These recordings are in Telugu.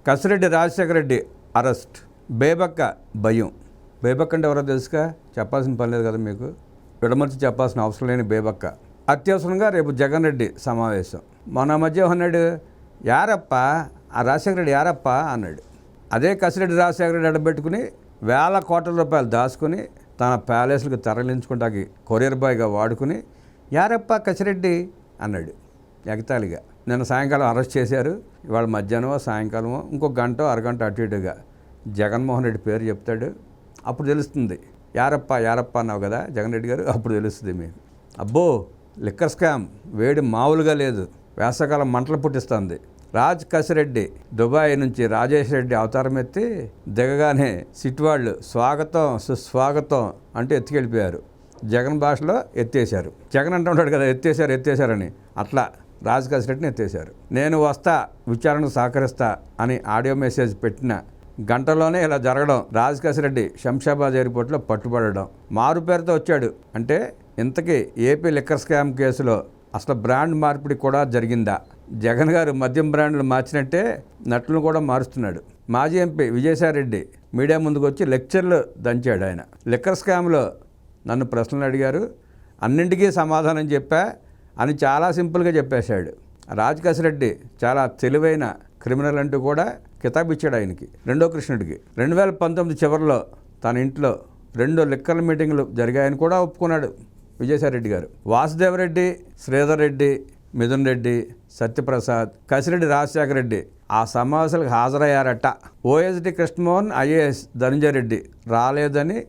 కసిరెడ్డి రాజశేఖర రెడ్డి అరెస్ట్, బేబక్క భయం. బేబక్క అంటే ఎవరో తెలుసుగా, చెప్పాల్సిన పని లేదు కదా మీకు, విడమర్చి చెప్పాల్సిన అవసరం లేని బేబక్క. అత్యవసరంగా రేపు జగన్ రెడ్డి సమావేశం. మన మధ్య అన్నాడు, యారప్ప ఆ రాజశేఖర రెడ్డి యారప్ప అన్నాడు. అదే కసిరెడ్డి రాజశేఖర రెడ్డి అడ్డబెట్టుకుని వేల కోట్ల రూపాయలు దాచుకుని తన ప్యాలెస్లకు తరలించుకుంటాకి కొరియర్ బాయ్గా వాడుకుని యారప్ప కసిరెడ్డి అన్నాడు ఎగతాళిగా. నిన్న సాయంకాలం అరెస్ట్ చేశారు. ఇవాళ మధ్యాహ్నమో సాయంకాలమో ఇంకో గంట అరగంట అటు ఇటుగా జగన్మోహన్ రెడ్డి పేరు చెప్తాడు. అప్పుడు తెలుస్తుంది. యారప్ప యారప్ప అన్నావు కదా జగన్ రెడ్డి గారు, అప్పుడు తెలుస్తుంది మీకు. అబ్బో లిక్కర్ స్కామ్ వేడి మామూలుగా లేదు, వేసవకాలం మంటలు పుట్టిస్తుంది. రాజ్ కసిరెడ్డి దుబాయ్ నుంచి రాజేష్ రెడ్డి అవతారం ఎత్తి దిగగానే సిట్ వాళ్ళు స్వాగతం సుస్వాగతం అంటూ ఎత్తుకెళ్ళిపోయారు. జగన్ భాషలో ఎత్తేశారు. జగన్ అంటుంటాడు కదా ఎత్తేశారని, అట్లా రాజ్ కసిరెడ్డిని ఎత్తేశారు. నేను వస్తా, విచారణకు సహకరిస్తా అని ఆడియో మెసేజ్ పెట్టిన గంటలోనే ఇలా జరగడం, రాజ్ కసిరెడ్డి శంషాబాద్ ఎయిర్పోర్ట్లో పట్టుబడడం. మారు పేరుతో వచ్చాడు అంటే ఇంతకీ ఏపీ లిక్కర్ స్కామ్ కేసులో అసలు బ్రాండ్ మార్పిడి కూడా జరిగిందా? జగన్ గారు మద్యం బ్రాండ్లు మార్చినట్టే నటులను కూడా మారుస్తున్నాడు. మాజీ ఎంపీ విజయసాయిరెడ్డి మీడియా ముందుకు వచ్చి లెక్చర్లు దంచాడు. ఆయన లిక్కర్ స్కామ్లో నన్ను ప్రశ్నలు అడిగారు, అన్నింటికీ సమాధానం చెప్పా అని చాలా సింపుల్గా చెప్పేశాడు. రాజ్ కసిరెడ్డి చాలా తెలివైన క్రిమినల్ అంటూ కూడా కితాబు ఇచ్చాడు ఆయనకి, రెండో కృష్ణుడికి. 2019 చివరిలో తన ఇంట్లో 2 లిక్కర్ మీటింగ్లు జరిగాయని కూడా ఒప్పుకున్నాడు విజయసాయిరెడ్డి గారు. వాసుదేవరెడ్డి, శ్రీధర్ రెడ్డి, మిథున్ రెడ్డి, సత్యప్రసాద్, కసిరెడ్డి రాజశేఖర రెడ్డి ఆ సమావేశాలకు హాజరయ్యారట. ఓఎస్డి కృష్ణమోహన్, ఐఏఎస్ ధనంజయ రెడ్డి రాలేదని,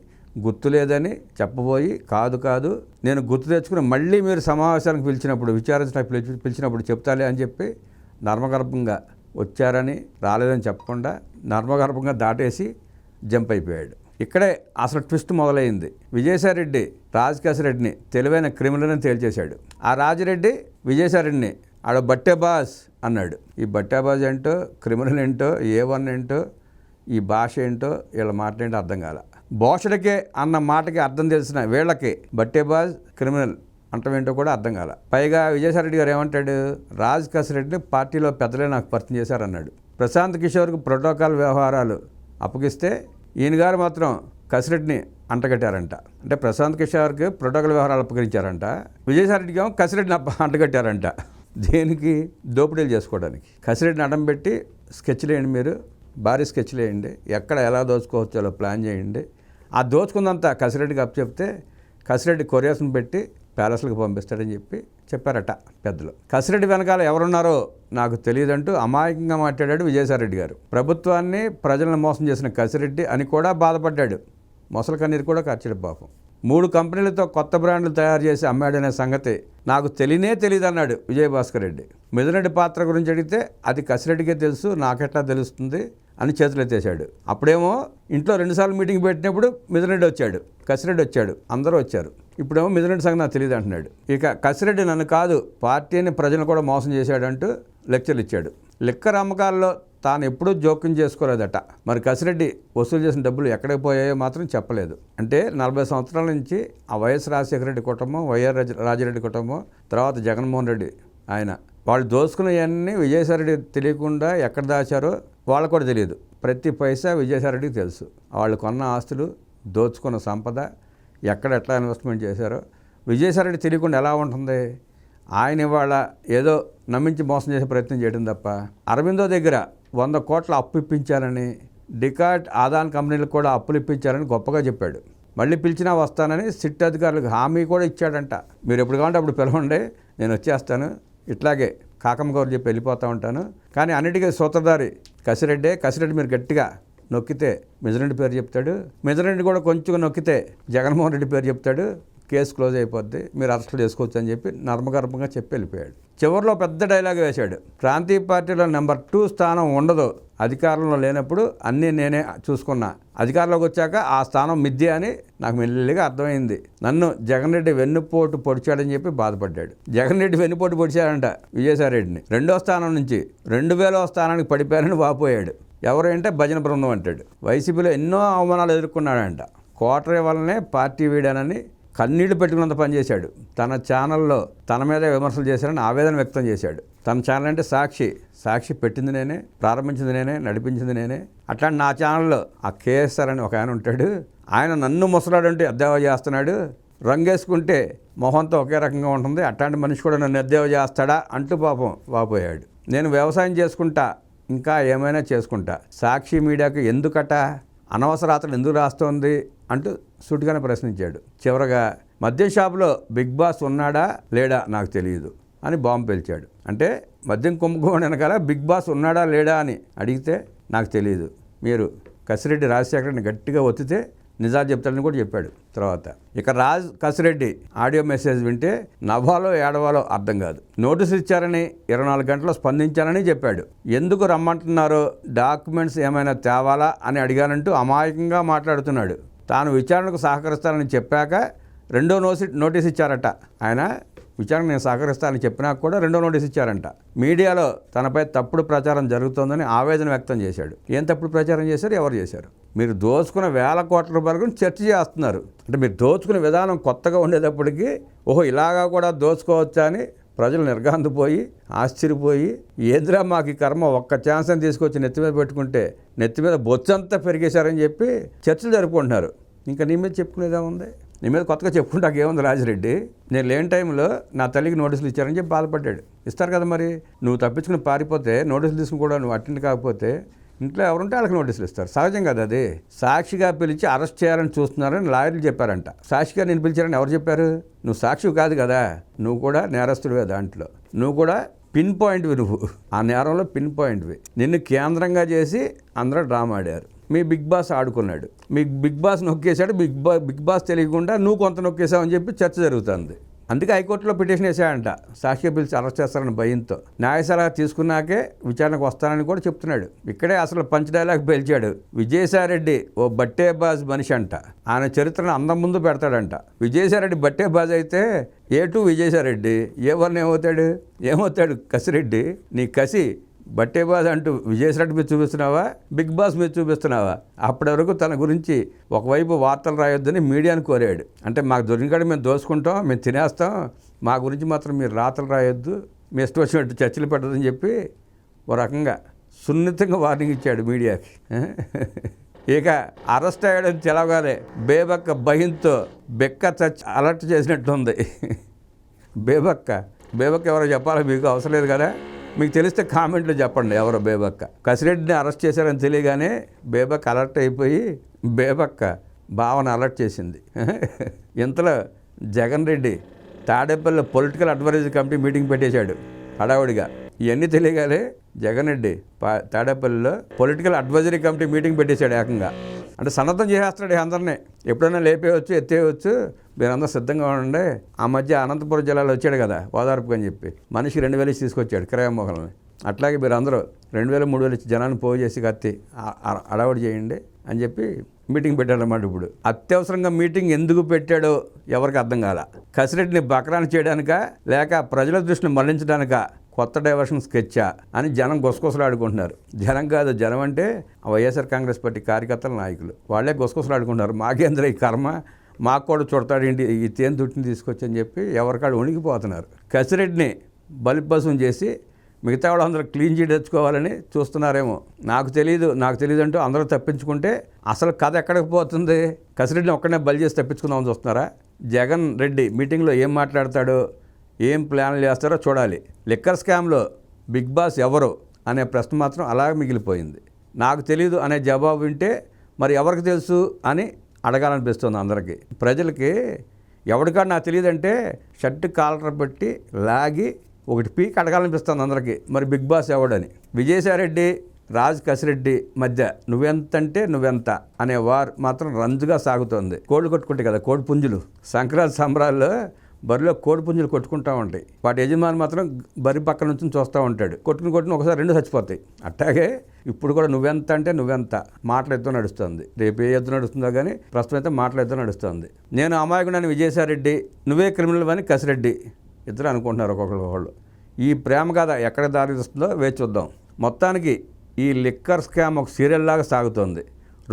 గుర్తులేదని చెప్పబోయి కాదు నేను గుర్తు తెచ్చుకుని మళ్ళీ మీరు సమావేశానికి పిలిచినప్పుడు, విచారించడానికి పిలిచినప్పుడు చెప్తాలే అని చెప్పి నర్మగర్భంగా వచ్చారని, రాలేదని చెప్పకుండా నర్మగర్భంగా దాటేసి జంప్ అయిపోయాడు. ఇక్కడే అసలు ట్విస్ట్ మొదలైంది. విజయసాయిరెడ్డి రాజ్ కసిరెడ్డిని తెలివైన క్రిమినల్ అని తేల్చేశాడు. ఆ రాజిరెడ్డి విజయసాయిరెడ్డిని ఆడ బట్టేబాజ్ అన్నాడు. ఈ బట్టేబాజ్ ఏంటో, క్రిమినల్ ఏంటో, A1 ఏంటో, ఈ భాష ఏంటో, వీళ్ళ మాట ఏంటో అర్థం కాల. భోషడికే అన్న మాటకి అర్థం తెలిసిన వీళ్ళకి బట్టేబాజ్, క్రిమినల్ అంటమేంటో కూడా అర్థం కాల. పైగా విజయసాయిరెడ్డి గారు ఏమంటాడు, రాజ్ కసిరెడ్డిని పార్టీలో పెద్దలే నాకు పరిచయం చేశారన్నాడు. ప్రశాంత్ కిషోర్కు ప్రోటోకాల్ వ్యవహారాలు అప్పగిస్తే ఈయన గారు మాత్రం కసిరెడ్డిని అంటగట్టారంట. అంటే ప్రశాంత్ కిషోర్కి ప్రోటోకాల్ వ్యవహారాలు అప్పగించారంట, విజయసాయిరెడ్డికి ఏమో కసిరెడ్డిని అంటగట్టారంట. దేనికి? దోపిడీలు చేసుకోవడానికి. కసిరెడ్డిని అడ్డం పెట్టి స్కెచ్లు వేయండి, మీరు భారీ స్కెచ్లు వేయండి, ఎక్కడ ఎలా దోచుకోవచ్చో ప్లాన్ చేయండి. ఆ దోచుకుందంతా కసిరెడ్డికి అప్పచెప్తే కసిరెడ్డి కొరియర్స్ని పెట్టి ప్యాలెస్లకు పంపిస్తాడని చెప్పారట పెద్దలు. కసిరెడ్డి వెనకాల ఎవరున్నారో నాకు తెలియదంటూ అమాయకంగా మాట్లాడాడు విజయసాయిరెడ్డి గారు. ప్రభుత్వాన్ని, ప్రజలను మోసం చేసిన కసిరెడ్డి అని కూడా బాధపడ్డాడు. మొసల కన్నీరు కూడా కార్చాడు పాపం. 3 కంపెనీలతో కొత్త బ్రాండ్లు తయారు చేసి అమ్మాడనే సంగతి నాకు తెలియదు అన్నాడు విజయభాస్కర్ రెడ్డి. మిథునరెడ్డి పాత్ర గురించి అడిగితే అది కసిరెడ్డికే తెలుసు, నాకెట్లా తెలుస్తుంది అని చేతులు ఎత్తేశాడు. అప్పుడేమో ఇంట్లో 2 సార్లు మీటింగ్ పెట్టినప్పుడు మిథునరెడ్డి వచ్చాడు, కసిరెడ్డి వచ్చాడు, అందరూ వచ్చారు. ఇప్పుడేమో మిథునరెడ్డి సంగతి నాకు తెలియదు అంటున్నాడు. ఇక కసిరెడ్డి నన్ను కాదు పార్టీని, ప్రజలను కూడా మోసం చేశాడంటూ లెక్చర్లు ఇచ్చాడు. లిక్కర్ అమ్మకాల్లో తాను ఎప్పుడూ జోక్యం చేసుకోలేదట. మరి కసిరెడ్డి వసూలు చేసిన డబ్బులు ఎక్కడికి పోయాయో మాత్రం చెప్పలేదు. అంటే 40 సంవత్సరాల నుంచి ఆ వైఎస్ రాజశేఖర రెడ్డి కుటుంబం, వైఆర్ రాజిరెడ్డి కుటుంబం, తర్వాత జగన్మోహన్ రెడ్డి ఆయన, వాళ్ళు దోచుకున్నవన్నీ విజయసాయిరెడ్డి తెలియకుండా ఎక్కడ దాచారో వాళ్ళకు కూడా తెలియదు. ప్రతి పైసా విజయసాయిరెడ్డికి తెలుసు. వాళ్ళు కొన్న ఆస్తులు, దోచుకున్న సంపద, ఎక్కడ ఎట్లా ఇన్వెస్ట్మెంట్ చేశారో విజయసాయిరెడ్డి తెలియకుండా ఎలా ఉంటుంది? ఆయన ఇవాళ ఏదో నమ్మించి మోసం చేసే ప్రయత్నం చేయడం తప్ప, అరవిందో దగ్గర 100 కోట్ల అప్పు ఇప్పించారని, డికాట్, ఆదాన్ కంపెనీలకు కూడా అప్పులు ఇప్పించారని గొప్పగా చెప్పాడు. మళ్ళీ పిలిచినా వస్తానని సిట్ అధికారులకు హామీ కూడా ఇచ్చాడంట. మీరు ఎప్పుడు కావాలంటే అప్పుడు పిలవండి, నేను వచ్చేస్తాను, ఇట్లాగే కాకమ్మ గారు చెప్పి వెళ్ళిపోతూ ఉంటాను. కానీ అన్నిటికీ సూత్రధారి కసిరెడ్డి మీరు గట్టిగా నొక్కితే మిథునరెడ్డి పేరు చెప్తాడు, మిథునరెడ్డి కూడా కొంచెం నొక్కితే జగన్మోహన్ రెడ్డి పేరు చెప్తాడు, కేసు క్లోజ్ అయిపోద్ది, మీరు అరెస్టులు చేసుకోవచ్చు అని చెప్పి నర్మగర్భంగా చెప్పి వెళ్ళిపోయాడు. చివరిలో పెద్ద డైలాగ్ వేశాడు, ప్రాంతీయ పార్టీలో నెంబర్ 2 స్థానం ఉండదు, అధికారంలో లేనప్పుడు అన్నీ నేనే చూసుకున్నా, అధికారంలోకి వచ్చాక ఆ స్థానం మిథ్య అని నాకు మెల్లిగా అర్థమైంది. నన్ను జగన్ రెడ్డి వెన్నుపోటు పొడిచాడని చెప్పి బాధపడ్డాడు. జగన్ రెడ్డి వెన్నుపోటు పొడిచాడంట విజయసాయిరెడ్డిని. 2వ స్థానం నుంచి 2000వ స్థానానికి పడిపోయారని వాపోయాడు. ఎవరంటే భజన బృందం అంటాడు. వైసీపీలో ఎన్నో అవమానాలు ఎదుర్కొన్నాడంట. కోటరీ వల్లనే పార్టీ వీడానని కన్నీళ్లు పెట్టుకున్నంత పనిచేశాడు. తన ఛానల్లో తన మీదే విమర్శలు చేశారని ఆవేదన వ్యక్తం చేశాడు. తన ఛానల్ అంటే సాక్షి పెట్టింది నేనే, ప్రారంభించింది నేనే, నడిపించింది నేనే. అట్లాంటి నా ఛానల్లో ఆ కేఎస్ఆర్ అని ఒక ఆయన ఉంటాడు, ఆయన నన్ను ముసలాడంటే ఎద్దేవా చేస్తున్నాడు, రంగేసుకుంటే మొహంతో ఒకే రకంగా ఉంటుంది, అట్లాంటి మనిషి కూడా నన్ను ఎద్దేవా చేస్తాడా అంటూ పాపం వాపోయాడు. నేను వ్యవసాయం చేసుకుంటా, ఇంకా ఏమైనా చేసుకుంటా, సాక్షి మీడియాకు ఎందుకట అనవసరాతలు ఎందుకు రాస్తోంది అంటూ సూటిగానే ప్రశ్నించాడు. చివరగా మద్యం షాపులో బిగ్ బాస్ ఉన్నాడా లేడా నాకు తెలియదు అని బాంబు పేల్చాడు. అంటే మద్యం కుంభకోణం వెనకాల బిగ్ బాస్ ఉన్నాడా లేడా అని అడిగితే నాకు తెలియదు, మీరు కసిరెడ్డి రాజశేఖర్ని గట్టిగా ఒత్తితే నిజాలు చెప్తాడని కూడా చెప్పాడు. తర్వాత ఇక కసిరెడ్డి ఆడియో మెసేజ్ వింటే నవ్వాలో ఏడవాలో అర్థం కాదు. నోటీసు ఇచ్చారని 24 గంటల్లో స్పందించానని చెప్పాడు. ఎందుకు రమ్మంటున్నారో, డాక్యుమెంట్స్ ఏమైనా తేవాలా అని అడిగానంటూ అమాయకంగా మాట్లాడుతున్నాడు. తాను విచారణకు సహకరిస్తానని చెప్పాక రెండో నోటీస్ ఇచ్చారట. ఆయన విచారణ నేను సహకరిస్తానని చెప్పినా కూడా రెండో నోటీస్ ఇచ్చారంట. మీడియాలో తనపై తప్పుడు ప్రచారం జరుగుతోందని ఆవేదన వ్యక్తం చేశాడు. ఏం తప్పుడు ప్రచారం చేశారు, ఎవరు చేశారు? మీరు దోచుకున్న వేల కోట్ల రూపాయల గురించి చర్చ చేస్తున్నారు. అంటే మీరు దోచుకునే విధానం కొత్తగా ఉండేటప్పటికీ ఓహో ఇలాగా కూడా దోచుకోవచ్చా అని ప్రజలు నిర్గాంతపోయి ఆశ్చర్యపోయి, ఏంద్రా మాకు ఈ కర్మ, ఒక్క ఛాన్స్ అని తీసుకొచ్చి నెత్తి మీద పెట్టుకుంటే నెత్తి మీద బొచ్చంతా పెరిగేశారని చెప్పి చర్చలు జరుపుకుంటున్నారు. ఇంకా నీ మీద చెప్పుకునేదా ఉంది? నీ మీద కొత్తగా చెప్పుకుంటాక ఏముంది రాజిరెడ్డి? నేను లేని టైంలో నా తల్లికి నోటీసులు ఇచ్చారని చెప్పి బాధపడ్డాడు. ఇస్తారు కదా మరి. నువ్వు తప్పించుకుని పారిపోతే నోటీసులు తీసుకుని కూడా నువ్వు అటెండ్ కాకపోతే ఇంట్లో ఎవరుంటే వాళ్ళకి నోటీసులు ఇస్తారు. సహజం కదా అది. సాక్షిగా పిలిచి అరెస్ట్ చేయాలని చూస్తున్నారని లాయర్లు చెప్పారంట. సాక్షిగా నేను పిలిచారని ఎవరు చెప్పారు? నువ్వు సాక్షి కాదు కదా, నువ్వు కూడా నేరస్తుడివే. దాంట్లో నువ్వు కూడా పిన్ పాయింట్వి, నువ్వు ఆ నేరంలో పిన్ పాయింట్వి. నిన్ను కేంద్రంగా చేసి అందరూ డ్రామా ఆడారు. మీ బిగ్ బాస్ ఆడుకున్నాడు, మీ బిగ్ బాస్ నొక్కేశాడు. బిగ్ బాస్ తెలియకుండా నువ్వు కొంత నొక్కేశావు అని చెప్పి చర్చ జరుగుతుంది. అందుకే హైకోర్టులో పిటిషన్ వేసాడంట, సాక్షి పిలిచి అరెస్ట్ చేస్తారని భయంతో. న్యాయ సలహా తీసుకున్నాకే విచారణకు వస్తానని కూడా చెప్తున్నాడు. ఇక్కడే అసలు పంచ్ డైలాగ్ పేల్చాడు. విజయసాయిరెడ్డి ఓ బట్టేబాజ్ మనిషి అంట, ఆయన చరిత్రను అందం ముందు పెడతాడంట. విజయసాయిరెడ్డి బట్టేబాజ్ అయితే A2 విజయసాయిరెడ్డి A1 ఏమవుతాడు కసిరెడ్డి? నీ కసి బట్టేబాజ్ అంటూ విజయసాయిరెడ్డి మీద చూపిస్తున్నావా, బిగ్ బాస్ మీద చూపిస్తున్నావా? అప్పటి వరకు తన గురించి ఒకవైపు వార్తలు రాయొద్దని మీడియాను కోరాడు. అంటే మాకు దొరికిన మేము దోసుకుంటాం, మేము తినేస్తాం, మా గురించి మాత్రం మీరు రాతలు రాయొద్దు, మీ ఇష్టం వచ్చినట్టు చర్చలు పెట్టదని చెప్పి ఓ రకంగా సున్నితంగా వార్నింగ్ ఇచ్చాడు మీడియాకి. ఇక అరెస్ట్ అయ్యాడని తెలవగానే బేబక్క భయంతో బెక్క అలర్ట్ చేసినట్టుంది. బేబక్క ఎవరో చెప్పాలో మీకు అవసరం లేదు కదా. మీకు తెలిస్తే కామెంట్లో చెప్పండి ఎవరో బేబక్క. కసిరెడ్డిని అరెస్ట్ చేశారని తెలియగానే బేబక్క అలర్ట్ అయిపోయి బేబక్క భావన అలర్ట్ చేసింది. ఇంతలో జగన్ రెడ్డి తాడేపల్లిలో పొలిటికల్ అడ్వైజరీ కమిటీ మీటింగ్ పెట్టేశాడు హడావుడిగా. ఇవన్నీ తెలియగానే జగన్ రెడ్డి తాడేపల్లిలో పొలిటికల్ అడ్వైజరీ కమిటీ మీటింగ్ పెట్టేశాడు ఏకంగా. అంటే సన్నద్ధం చేసేస్తాడు అందరినీ, ఎప్పుడైనా లేపేయచ్చు, ఎత్తేయచ్చు, మీరందరూ సిద్ధంగా ఉండండి. ఆ మధ్య అనంతపురం జిల్లాలో వచ్చాడు కదా ఓదార్పుకి అని చెప్పి, మనిషి 2000 ఇచ్చి తీసుకొచ్చాడు కిరాయమోహల్ని. అట్లాగే మీరు అందరూ 2000, 3000 ఇచ్చి జనాన్ని పోగు చేసి కత్తి అడవాడు చేయండి అని చెప్పి మీటింగ్ పెట్టాడన్నమాట. ఇప్పుడు అత్యవసరంగా మీటింగ్ ఎందుకు పెట్టాడో ఎవరికి అర్థం కాల. కసిరెడ్డిని బకరాన్ని చేయడానికా లేక ప్రజల దృష్టిని మళ్లించడానికా కొత్త డైవర్షన్ స్కెచ్చా అని జనం గుసగుసలాడుకుంటున్నారు. జనం కాదు, జనం అంటే వైఎస్ఆర్ కాంగ్రెస్ పార్టీ కార్యకర్తల నాయకులు, వాళ్ళే గుసగుసలాడుకుంటున్నారు. మాకేంద్ర ఈ కర్మ, మాకు కూడా చుడతాడేంటి ఈ తేనె తుట్టిని తీసుకొచ్చి అని చెప్పి ఎవరికాడు వణికిపోతున్నారు. కసిరెడ్డిని బలిపసం చేసి మిగతా వాళ్ళు అందరూ క్లీన్ చీట్ తెచ్చుకోవాలని చూస్తున్నారేమో. నాకు తెలియదు అంటూ అందరూ తప్పించుకుంటే అసలు కథ ఎక్కడికి పోతుంది? కసిరెడ్డిని ఒక్కడనే బలి చేసి తప్పించుకుందామని చూస్తున్నారా? జగన్ రెడ్డి మీటింగ్లో ఏం మాట్లాడతాడో, ఏం ప్లాన్లు చేస్తారో చూడాలి. లిక్కర్ స్కామ్లో బిగ్ బాస్ ఎవరు అనే ప్రశ్న మాత్రం అలాగే మిగిలిపోయింది. నాకు తెలియదు అనే జవాబు వింటే మరి ఎవరికి తెలుసు అని అడగాలనిపిస్తుంది అందరికీ. ప్రజలకి ఎవరికాడు నాకు తెలియదంటే షర్టు కాలర్ పెట్టి లాగి ఒకటి పీక్ అడగాలనిపిస్తుంది అందరికీ, మరి బిగ్ బాస్ ఎవడని. విజయసాయిరెడ్డి కసిరెడ్డి మధ్య నువ్వెంతంటే నువ్వెంత అనే వార్ మాత్రం రంజుగా సాగుతోంది. కోళ్ళు కొట్టుకుంటాయి కదా, కోడి పుంజులు. సంక్రాంతి సంబరాల్లో బరిలో కోడి పుంజులు కొట్టుకుంటూ ఉంటాయి. వాటి యజమాని మాత్రం బరి పక్కన నుంచి చూస్తూ ఉంటాడు. కొట్టుకుని ఒకసారి 2 చచ్చిపోతాయి. అట్లాగే ఇప్పుడు కూడా నువ్వెంత అంటే నువ్వెంత మాటల యుద్ధం నడుస్తుంది. రేపు ఏ యుద్ధం నడుస్తుందో కానీ ప్రస్తుతం అయితే మాటల యుద్ధం నడుస్తుంది. నేను అమాయకుడని విజయసాయిరెడ్డి, నువ్వే క్రిమినల్ అని కసిరెడ్డి ఇద్దరు అనుకుంటున్నారు ఒక్కొక్కళ్ళు. ఈ ప్రేమ కథ ఎక్కడ దారిస్తుందో వేచి చూద్దాం. మొత్తానికి ఈ లిక్కర్ స్కామ్ ఒక సీరియల్ లాగా సాగుతోంది.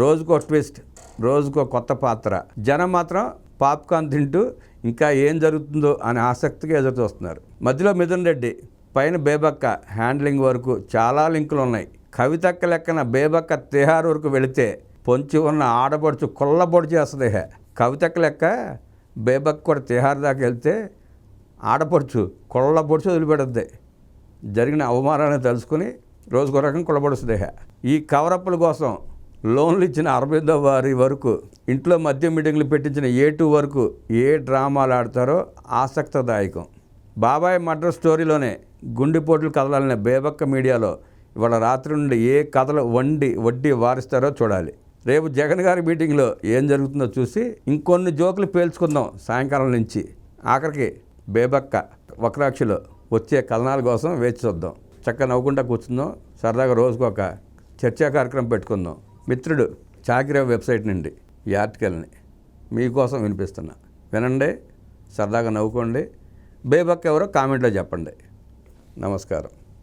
రోజుకో ట్విస్ట్, రోజుకో కొత్త పాత్ర. జనం మాత్రం పాప్కార్న్ తింటూ ఇంకా ఏం జరుగుతుందో అని ఆసక్తిగా ఎదురు చూస్తున్నారు. మధ్యలో మిథున్ రెడ్డి, పైన బేబక్క, హ్యాండ్లింగ్ వరకు చాలా లింకులు ఉన్నాయి. కవితక్క లెక్కన బేబక్క తిహార్ వరకు వెళితే పొంచి ఉన్న ఆడపడుచు కొల్లబొడి చేస్తుంది. కవితక్క లెక్క బేబక్క కూడా తిహార్ దాకా వెళ్తే ఆడపడుచు కొల్లబొడిచి వదిలిపెడుద్ది. జరిగిన అవమానాన్ని తెలుసుకుని రోజుకో రకం కొల్లబొడుస్తుంది. ఈ కవరప్పుల కోసం లోన్లు ఇచ్చిన 60వ వారి వరకు, ఇంట్లో మద్యం మీటింగ్లు పెట్టించిన A2 వరకు ఏ డ్రామాలు ఆడతారో ఆసక్తిదాయకం. బాబాయ్ మర్డర్ స్టోరీలోనే గుండెపోట్లు కదలాలనే బేబక్క మీడియాలో ఇవాళ రాత్రి నుండి ఏ కథలు వడ్డీ వారిస్తారో చూడాలి. రేపు జగన్ గారి మీటింగ్లో ఏం జరుగుతుందో చూసి ఇంకొన్ని జోకులు పేల్చుకుందాం సాయంకాలం నుంచి. ఆఖరికి బేబక్క వక్రాక్షిలో వచ్చే కథనాల కోసం వేచి చూద్దాం. చక్కగా నవ్వుకుంటా కూర్చుందాం. సరదాగా రోజుకొక చర్చా కార్యక్రమం పెట్టుకుందాం. మిత్రుడు చాకిరావు వెబ్సైట్ నుండి ఈ ఆర్టికల్ని మీకోసం వినిపిస్తున్నా. వినండి, సరదాగా నవ్వుకోండి. బేబక్క ఎవరో కామెంట్లో చెప్పండి. నమస్కారం.